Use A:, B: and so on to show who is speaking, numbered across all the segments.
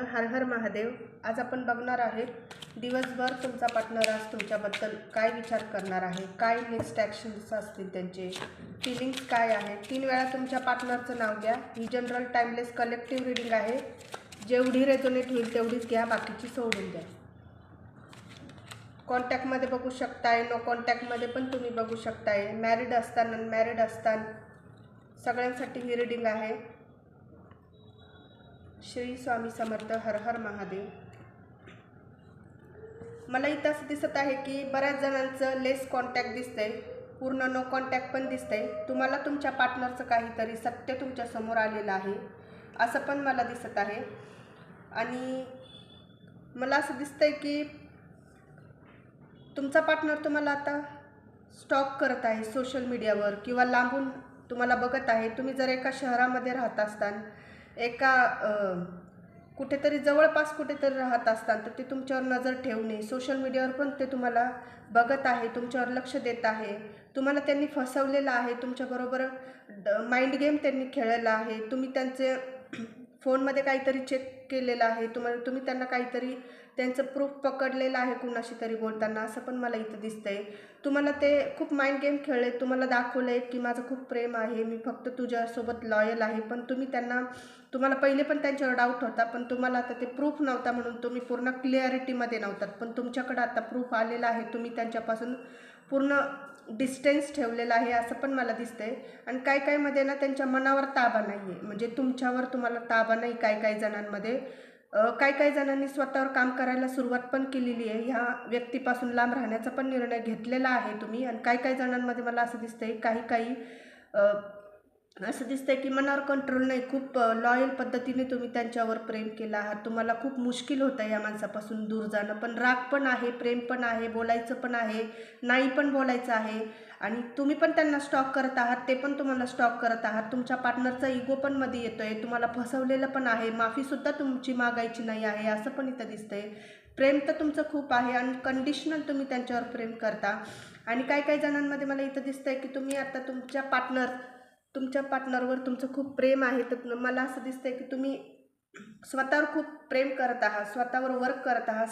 A: हर हर महादेव। आज आपण बघणार आहेत दिवसभर तुमचा पार्टनर आज तुमच्याबद्दल काय विचार करणार आहे, काय नेक्स्ट ॲक्शन्स असतील, त्यांचे फिलिंग्स काय आहेत। 3 वेळा तुमच्या पार्टनरचं नाव घ्या। ही जनरल टाइमलेस कलेक्टिव्ह रीडिंग आहे। जेवढी रेझोनेट होईल तेवढीच घ्या, बाकीची सोडून द्या। कॉन्टॅक्टमध्ये बघू शकताय, नो कॉन्टॅक्टमध्ये पण तुम्ही बघू शकताय, मॅरिड असताना अनमॅरिड असताना सगळ्यांसाठी ही रीडिंग आहे। श्री स्वामी समर्थ, हर हर महादेव। मला इथं असं दिसत आहे की बऱ्याच जणांचं लेस कॉन्टॅक्ट दिसतंय, पूर्ण नो कॉन्टॅक्ट पण दिसतंय। तुम्हाला तुमच्या पार्टनरचं काहीतरी सत्य तुमच्या समोर आलेलं आहे असं पण मला दिसत आहे। आणि मला असं दिसतंय की तुमचा पार्टनर तुम्हाला आता स्टॉक करत आहे सोशल मीडियावर, किंवा लांबून तुम्हाला बघत आहे। तुम्ही जर एका शहरामध्ये राहत असताना, एका कुठेतरी जवळपास कुठेतरी राहत असताना, तर ते तुमच्यावर नजर ठेवणे, सोशल मीडियावर पण ते तुम्हाला बघत आहे, तुमच्यावर लक्ष देत आहे। तुम्हाला त्यांनी फसवलेलं आहे, तुमच्याबरोबर माइंड गेम त्यांनी खेळलेला आहे। तुम्ही त्यांचे फोनमध्ये काहीतरी चेक केलेलं आहे, तुम्ही त्यांना काहीतरी त्यांचं प्रूफ पकडलेलं आहे कुणाशी तरी बोलताना, असं पण मला इथं दिसतंय। तुम्हाला ते खूप माइंड गेम खेळले, तुम्हाला दाखवलंय की माझं खूप प्रेम आहे, मी फक्त तुझ्यासोबत लॉयल आहे। पण तुम्हाला पहिले पण त्यांच्यावर डाऊट होता, पण तुम्हाला आता ते प्रूफ नव्हता म्हणून तुम्ही पूर्ण क्लिअरिटीमध्ये नव्हतात। पण तुमच्याकडे आता प्रूफ आलेला आहे, तुम्ही त्यांच्यापासून पूर्ण डिस्टन्स ठेवलेला आहे असं पण मला दिसतंय। आणि काय मध्ये ना त्यांच्या मनावर ताबा नाही आहे, म्हणजे तुमच्यावर तुम्हाला ताबा नाही। काही जणांमध्ये काही जणांनी स्वतःवर काम करायला सुरुवात पण केलेली आहे, ह्या व्यक्तीपासून लांब राहण्याचा पण निर्णय घेतलेला आहे तुम्ही। आणि काही जणांमध्ये मला असं दिसतंय काही असं दिसतंय की मनावर कंट्रोल नाही, खूप लॉयल पद्धतीने तुम्ही त्यांच्यावर प्रेम केलं आहात। तुम्हाला खूप मुश्किल होतं या माणसापासून दूर जाणं, पण राग पण आहे, प्रेम पण आहे, बोलायचं पण आहे, नाही पण बोलायचं आहे। आणि तुम्ही पण त्यांना स्टॉक करत आहात, ते पण तुम्हाला स्टॉक करत आहात। तुमच्या पार्टनरचा इगो पण मध्ये येतोय, तुम्हाला फसवलेलं पण आहे, माफीसुद्धा तुमची मागायची नाही आहे असं पण इथं दिसतंय। प्रेम तर तुमचं खूप आहे, अनकंडिशनल तुम्ही त्यांच्यावर प्रेम करता। आणि काही जणांमध्ये मला इथं दिसतंय की तुम्ही आता तुमच्या पार्टनरवर तुमचं खूप प्रेम आहे। तर मला असं दिसतंय की तुम्ही स्वतःवर खूप प्रेम करत आहात, स्वतःवर वर्क करत आहात,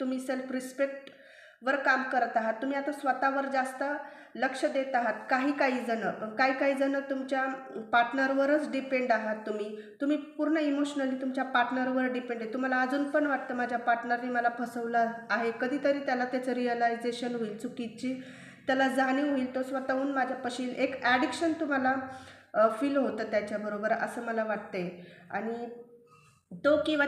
A: तुम्ही सेल्फ रिस्पेक्टवर काम करत आहात। तुम्ही आता स्वतःवर जास्त लक्ष देत आहात। काही जण तुमच्या पार्टनरवरच डिपेंड आहात। तुम्ही पूर्ण इमोशनली तुमच्या पार्टनरवर डिपेंड आहे। तुम्हाला अजून पण वाटतं माझ्या पार्टनरने मला फसवलं आहे, कधीतरी त्याला त्याचं रिअलायझेशन होईल, चुकीची त्याला जाणीव होईल, तो स्वतःहून माझ्यापाशी एक ॲडिक्शन तुम्हाला फील होतं त्याच्याबरोबर असं मला वाटतंय। आणि तो किंवा